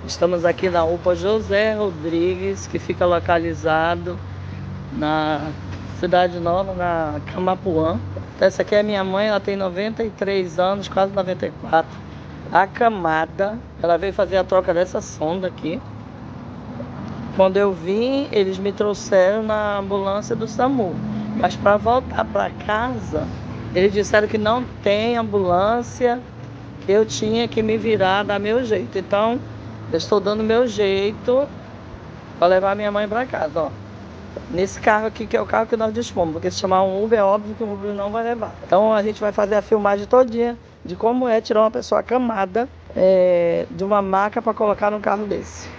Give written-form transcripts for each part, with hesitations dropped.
Estamos aqui na UPA José Rodrigues, que fica localizado na Cidade Nova, na Camapuã. Então, essa aqui é minha mãe, ela tem 93 anos, quase 94. Acamada. Ela veio fazer a troca dessa sonda aqui. Quando eu vim, eles me trouxeram na ambulância do SAMU. Mas para voltar para casa, eles disseram que não tem ambulância, eu tinha que me virar, dar meu jeito. Então, eu estou dando meu jeito para levar minha mãe para casa, ó. Nesse carro aqui, que é o carro que nós dispomos, porque se chamar um Uber, é óbvio que o Uber não vai levar. Então, a gente vai fazer a filmagem todinha de como é tirar uma pessoa acamada de uma maca para colocar num carro desse.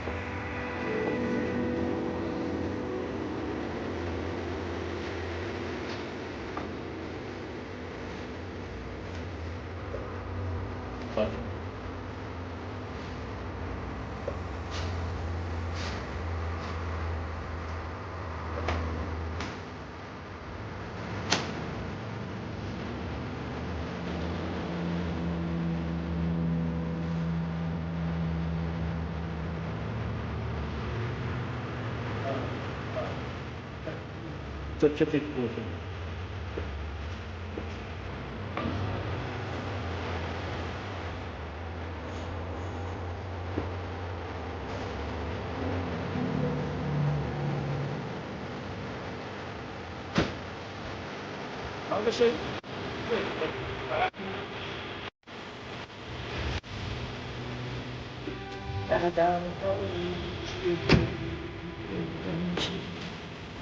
Deixa eu ter coisa. Não, deixa eu...